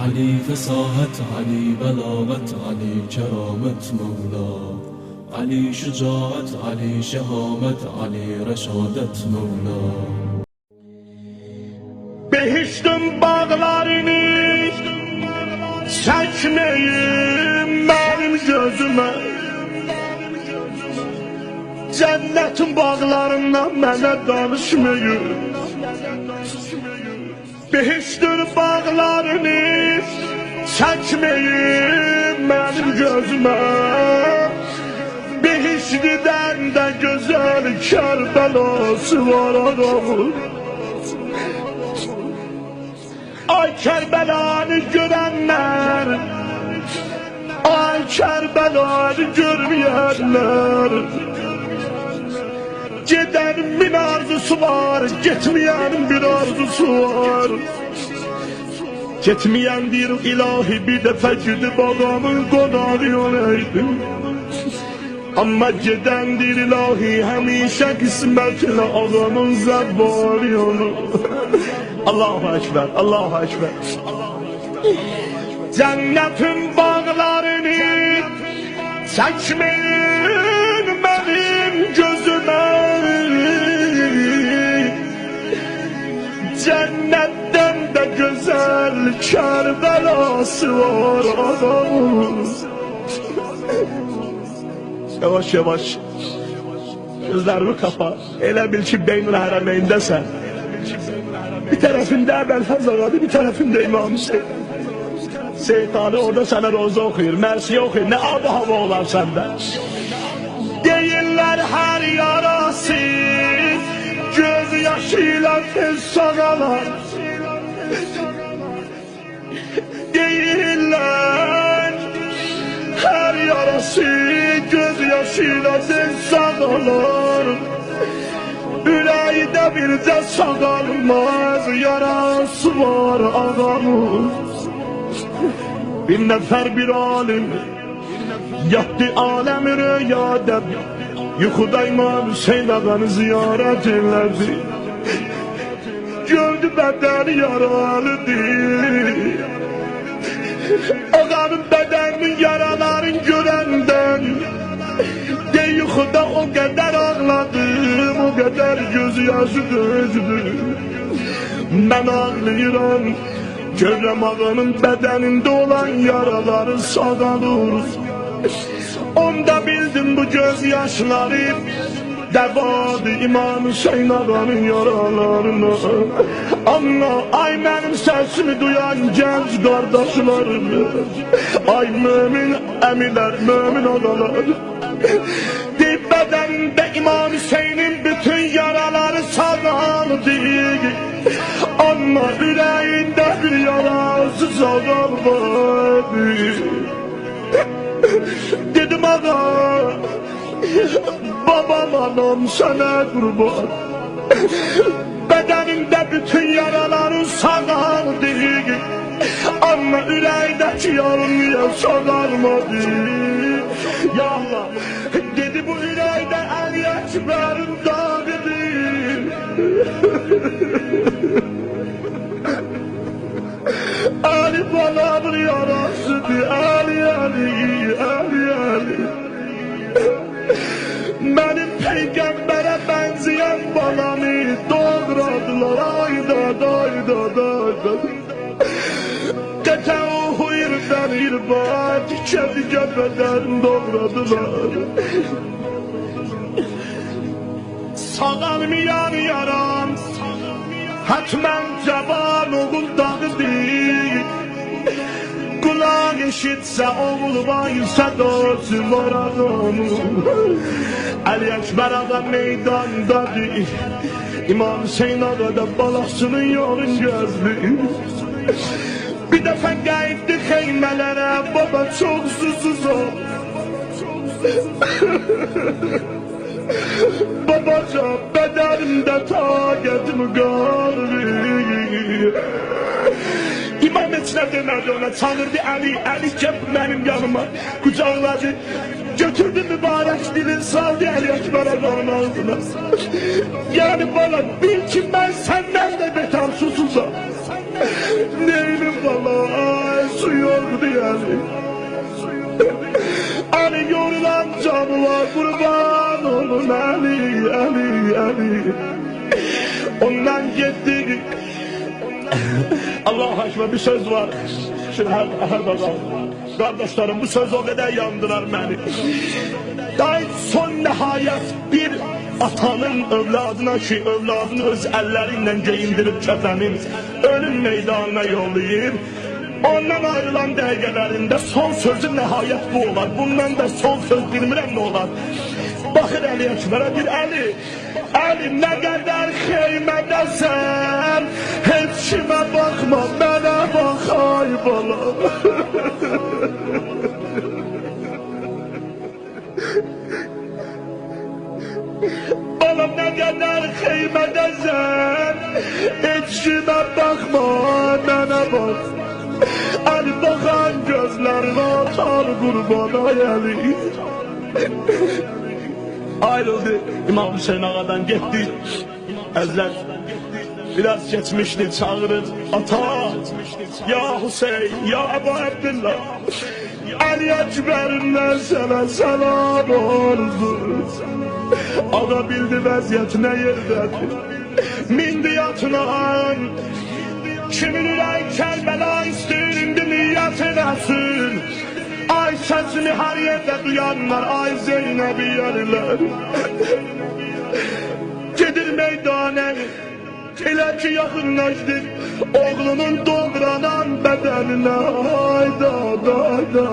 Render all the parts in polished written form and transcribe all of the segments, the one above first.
علي فصاحت علي بلاغت علي كرامت مولا علي شجاعت علي شهامت علي رشادت مولا Behiştin bağlarını çekmeyin benim gözüme. Cennetin bağlarından mənə danışmayın. Behiştin bağlarını çekmeyin benim gözüme. Behiştiden de güzel Kerbelası var adamın. Ay Kerbelanı görenler, ay Kerbelanı görmeyenler. Gidenin bir arzusu var, gitmeyenin bir arzusu var. Gitmeyen bir ilahi bir defa gidip adamın konağı olaydı. Ama gidendir ilahi hemişe kısmetle adamın zebani yolu. Allahu Ekber, Allahu Ekber. Cennetin bağlarını çekmeyin benim gözüme. Cennetten de güzel Kerbelası var adamımız. Yavaş yavaş gözlerimi kapa. Elə bil ki Beynul Hərəmeyndəsən. Bir tarafında Belfaz ağadı, bir tarafında İmam Hüseyin. Şeytanı orada sana roza okuyur, mersiye okuyur. Ne adı hava olar sende. Deyirlər her yarası göz yaşıyla tez sağalar. Deyirlər her yarası göz yaşıyla tez sağalar. Ürəydə bircə sağalmaz yarası var ağamın. Bir nəfər bir alim yatdı aləm rüyada. Yuxuda İmam Hüseyin ağanı ziyarət elədi. Gördü bədəni yaralıdır. Ağanın bədəninin yaralarını görəndən de yuxuda o kadar ağladım, o kadar gözyaşı dözdüm. Ben ağlayıram, görəm ağanın bədənində olan yaraları sağalır. Onda bildim bu gözyaşları dəvadır İmam Hüseyin ağanın yaralarına. Amma ay mənim səsimi duyan gənc qardaşlarım, ay mümin əmilər, mümin ağalar. Deyib bədənində İmam Hüseynin bütün yaraları sağaldı. Amma ürəyində bir yarası sağalmadı. Dedim ağa, babam anam sənə qurban. Bədənində bütün yaraların sağaldı. Amma ürəkdəki yarın niyə sağalmadı? Ya Allah, dedi bu ürəkdə Əli Əkbərin dağıdır. Ali balamın yarasıdır, Ali, Ali, Ali, Ali. Benim peygamber'e benzeyen balamı doğradılar, ayda, ayda, ayda. Dete o huyurdan irbat, kendi göbeden doğradılar. Sağalmayan yaram, hatmen cavan oğul dağıdır. Kulak eşitse oğul vaysa dostu var adamı. Ali Ekber ağa meydandadır. İmam Hüseyin ağa da balasının yolun gözlü. Bir defa geldi xeymelere, baba çok susuz o. Babacan bedenimde taqətim qalır. İmam heç nə demədi ona, çağırdı Əli, Əli gəl mənim yanıma, qucaqladı. Götürdü mübarək dilin, saldı Əli Əkbər ağanın ağzına. Yani bana bil ki mən səndən də beter susuzam. Neyim bala, su yoktu yani. Ali yorulan canı var, kurban olun Ali, Ali, Ali. Ondan gittik. Allah'a ekber, bir söz var. Şimdi her bakalım. Kardeşlerim, bu söz o kadar yandırar beni. Daha son nihayet bir atanın evladına ki evladını öz elleriyle giyindirip kefenin ölüm meydanına yollayır. Ondan ayrılan dəqiqələrində son sözü nihayet bu olar. Bundan da son söz bilmirəm ne olar. Bakır Ali Ekber'e bir Ali. Ali ne kadar xeymədəsən, heç kimə bakma, mənə bax ay bala. Balam ne kadar xeymədəsən, heç kimə bakma, mənə bax. Ali bakan gözlerine atar kurban ay Ali. Ayrıldı İmam Hüseyin Ağa'dan gitti. Ezler biraz geçmişti, çağırır ata. Ya Hüseyin, ya Ebu Abdillah, Ali Ekber'inden sana selam olsun. Ağa bildi vaziyetine yerdedir. Mindi yatılan, kimin ürək Kərbəla istəyir, indi niyyət edəsin. Ay səsini hər yerdə duyanlar, ay Zeynəbi yerlər. Gedir meydanə, elə ki yaxınlaşdı oğlunun doğranan bədəninə. Ayda, da.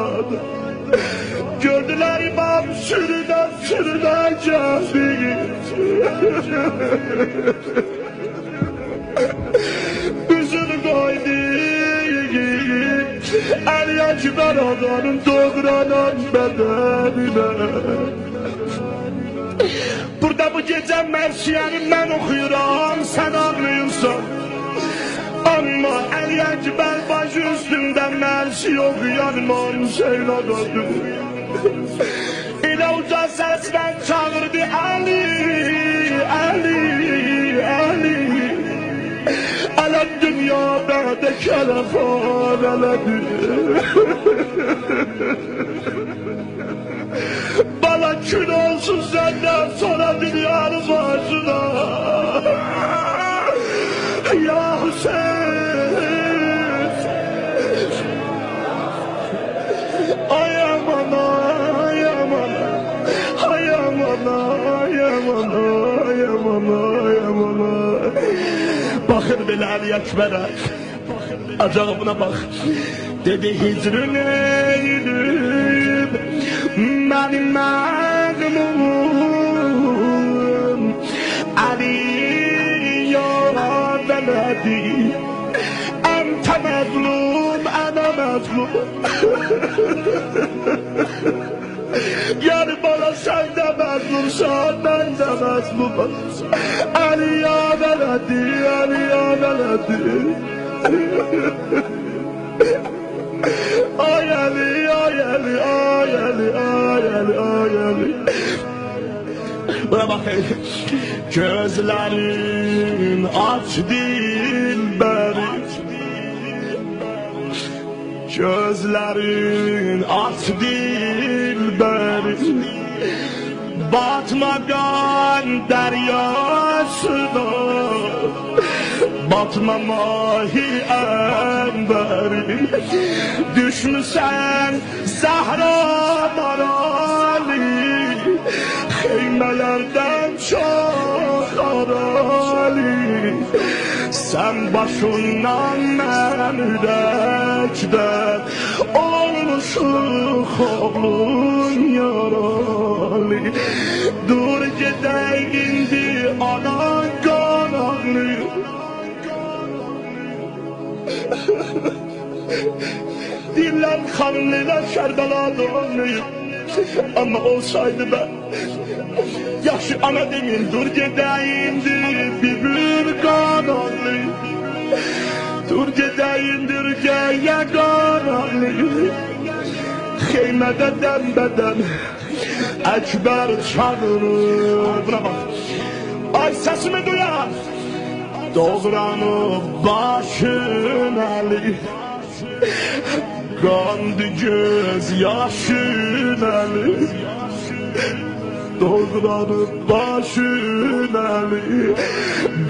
Gördülər İmam sürüdə gəldi. Üzünü koydu Ali Ekber Ağa'nın doğranan bedenine. Burada bu gece Mersiyeni ben okuyuram, sen anlıyorsan. Ama Ali Ekber başı üstünde Mersi okuyan İmam Hüseyin Ağa'dır. İle uca sesle çağırdı Ali, Ali, Ali. Alem dünya bende kelefan eledi. Bana kül olsun senden sonra dünyanın başına. Ya Hüseyin. Ay aman, ay aman, ay aman, ay aman, ay aman, ay aman. Bakır bile Ali Ekber'e, acabına bak. Dedi hicrine gidip benim məğmum Ali yola beledi. Ente mezlum, ana mezlum. Yani bana sen de mezlumsan, ben de mezlumum. Ali ya beledi, Ali ya beledi. Ay Ali, ay Ali, ay Ali, ay Ali, ay Ali. Buna bakayım. Gözlerin aç dilberi. Gözlerin aç dilberi. Batmadan deryasına, batma mahi enverin. Düşmüşsen Zahra marali, xeymelerden çok arali. Sen başından mən ürəkdən olmuşuq oğlum yaralı. Dur gedək indi anan qan ağlıyor. Diller kanlıyla Kerbela'da ağlıyor. Ama olsaydı ben yaşı ana demin dur gedəyindir bir qan ağlıyor. Dur gedəyindir gəyə qan ağlıyor. Xeymede dembeden Ekber çağırır. Buna bak. Ay sesimi duyar. Doğranıp başın Ali. Qandı göz yaşın əli, doğranıb başın əli.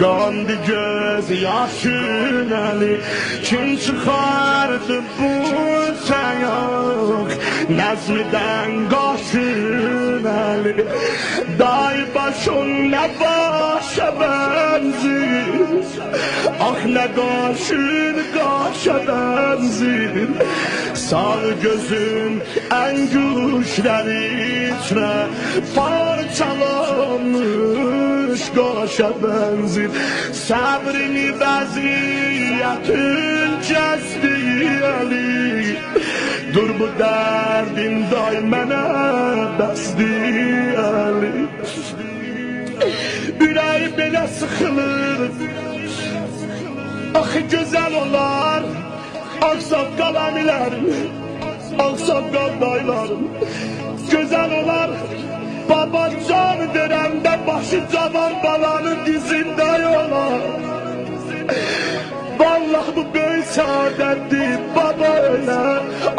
Qandı göz yaşın əli, kim çıxardı bu sayaq nəzmidən qaşın əli. Day başın nə başa bənzir, ah nə qaşın qaşa bənzir. Sağ gözün ən gülüşləri içrə parçalanmış qaşa bənzir. Səbrini vəziyyətin kəsdi əli, dur bu dərdim day mənə bəsdi əli. Ürəyi belə sıxılır, axı gözəl olar ağsaqqal əmilərim, ağsaqqal daylarım. Gözəl olar baba can verəndə başı cavan balanın dizində olar. Vallahi bu böyük saadettir, baba öyle,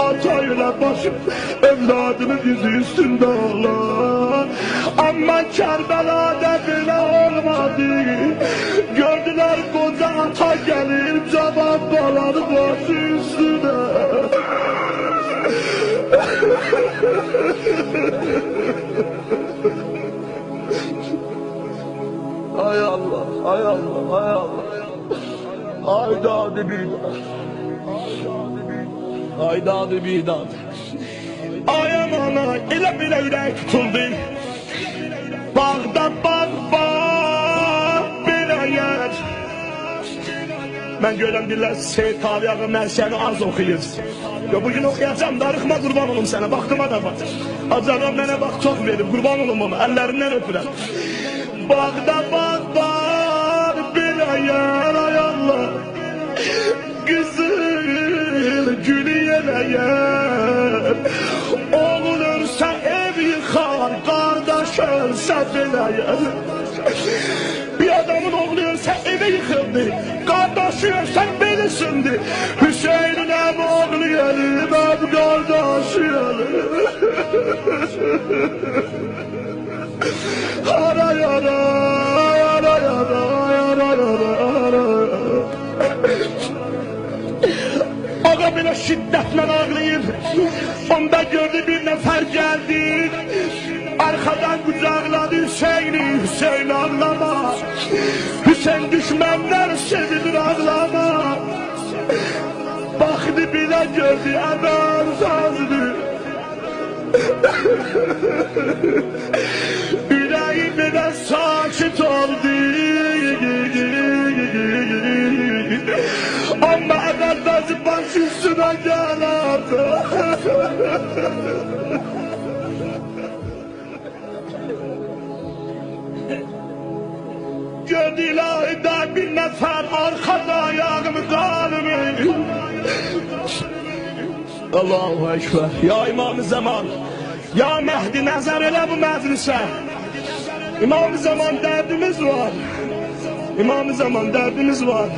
ata öyle, başım evladının yüzü üstünde olar. Ama Kerbela'da böyle olmadı, gördüler koca ata gelir, cavan balanın başı üstüne. Ay Allah, ay Allah, ay Allah. Aydadı bidat, aydadı bidat. Ay aman ay, elə belə ürək tutuldu. Bağda bağ belə yer. Mən görəm deyirlər, Seyid Tabiyağı məşəni az oxuyur. Bugün oxuyacam, darıxma qurban olum sənə, vaxtıma da var. Acaram mənə vaxt çox verib, qurban olum onu, əllərindən öpürəm. Bağda bağ belə yer, ay Allah. Güzel gülü yeleyer, oğul ölse ev yıkar, kardeş ölse belə yer. Bir adamın oğlu ölse evi yıkıldı, kardeşi ölse belisindi. Hüseyin'in hem oğlu yerim, hem kardeşi yerim. Ara yara, ara yara, ara yara, ara. Ağa belə şiddətlə ağlayır, onda gördü bir nəfər gəldi, arxadan qucaqladı Hüseyni, Hüseyin ağlama, Hüseyin düşmənlər sevilir ağlama. Baxdı bilə gördü əmər sazdı, ürəyi belə sakit oldu. Ama evveldaşı baş üstüne gelardı. Gördü ilahide bir nefer arkada ayağımı kalımı. Allahu Ekber. Ya İmam-ı Zaman, ya Mehdi nəzər elə bu məclisə. İmam-ı Zaman dərdimiz var. İmam-ı Zaman dərdimiz var.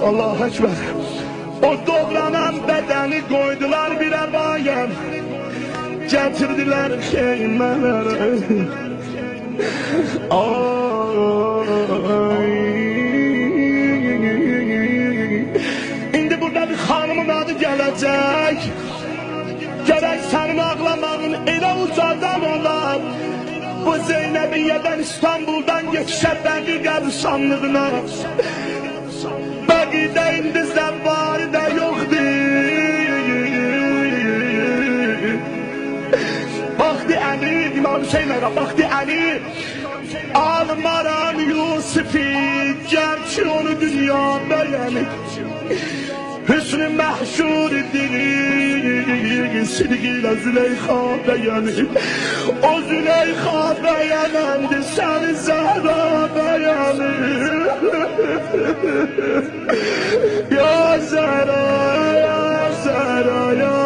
Allahu Ekber. O doğranan bedeni koydular bir arabaya, getirdiler xeymelere. Ay. İndi burada bir hanımın adı gelecek. Gerek senin ağlamağın elə ucadan olar. Bu Zeynəbiyyədən İstanbul'dan yetişə Bəqi qəbristanlığına. Bəqidə indi zəvvaride yoxdur. Baxdı Əli, İmam Hüseyin ağa, baxdı Əli. Almaram Yusufi, gerçi onu dünya beğenir. Hüsnü məhşuridir, sidqiyle Züleyxa beğenir. O Züleyxa beğenendir, səni Zəhra beğenir. Ya Zəhra, ya Zəhra, ya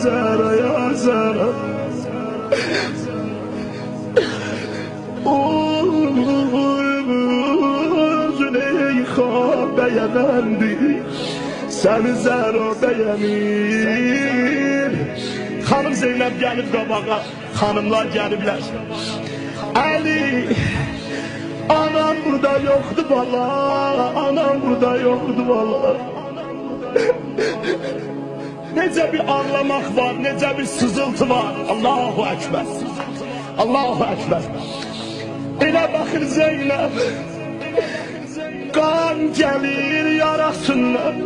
Zəhra, ya Zəhra. Züleyxa beğenendir, səni Zəhra beğenir. Xanım Zeynəb gəlib qabağa, xanımlar gəliblər. Əli, anam burada yoxdur valla, anam burada yoxdur valla. Necə bir ağlamaq var, necə bir sızıltı var. Allahu Ekber, Allahu Ekber. Elə baxır Zeynəb, qan gəlir yarasından,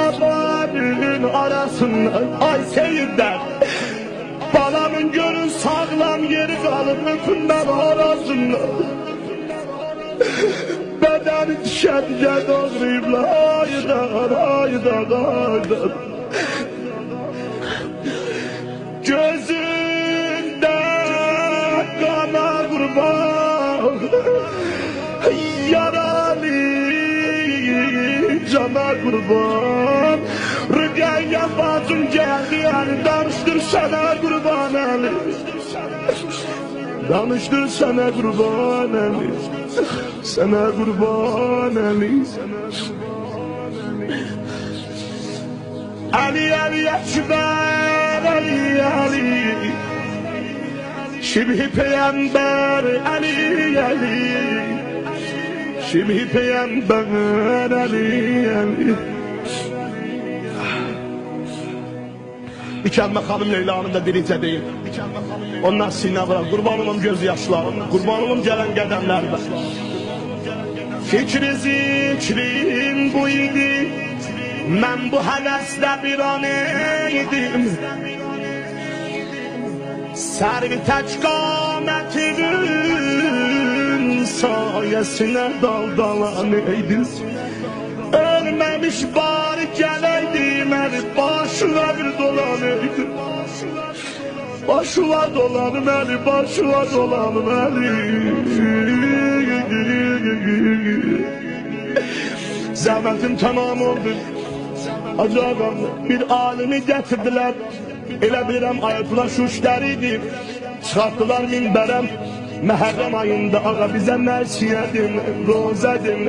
əbanın arasından. Ay seyirlər, balamın görün sağlam yeri qalıb öpündən arasından. Bədəni düşədiyə doğrayıblar, haydan, haydan, haydan. Gözündə qana qurban, yaralı cana qurban. Rüqəyyə bacım gəldi, əli danışdır sənə qurban əli. Danışdır sənə qurban əli, sənə qurban əli. Ali Ali Ekber, Ali Ali, Şibhi Peygamber, Ali Ali, Şibhi Peygamber, Ali Ali. Bir kəlmə xanım Leyla'nın da biricə deyil. Onlar sinə bırak, qurban olum göz yaşlarım, qurban olum gələn qədəmlərdə. Fikri zikrim bu idi, mən bu həvəslə bir an idim. Sərvi tək qamətimin sayəsinə daldalan idim. Ölməmiş bari gələydim, əli başına bir dolanaydım. Başına dolanım əli, başına dolanım əli. Zəhmətim tamam oldu. Acaba bir alimi gətirdilər. Elə bilirəm ayıpla şuşləriydi. Çıxartdılar minbərəm. Məhərrəm ayında ağa bizə nərsiyyədim, rozədim.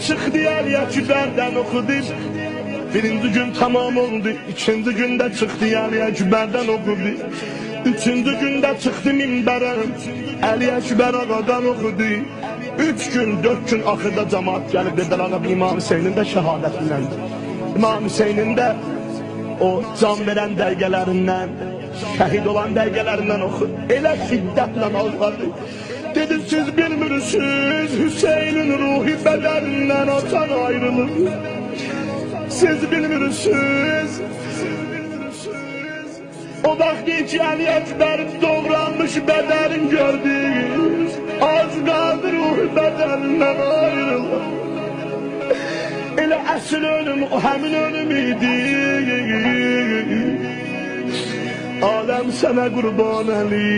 Çıxdı əliyə kübərdən oxudu. Birinci gün tamam oldu, ikinci gündə çıxdı əliyə kübərdən oxudu. Üçüncü gündə çıxdı minbərəm, əliyə kübər ağadan oxudu. 3 gün, 4 gün axırda cemaat gəlib dedilər ağa İmam Hüseynin də şəhadətindən. İmam Hüseynin də o can verən dəqiqələrindən, şəhid olan dəqiqələrindən oxu. Elə şiddətlə ağladı. Dedi siz bilmirsiniz, Hüseynin ruhi bədənindən atan ayrılır. Siz bilmirsiniz. O vaxt ki Ali Ekber doğranmış bədənin gördük. Az qaldı ruhi bədənindən ayrılır. Elə əsl ölüm o həmin ölüm idi. Aləm sənə qurban əli.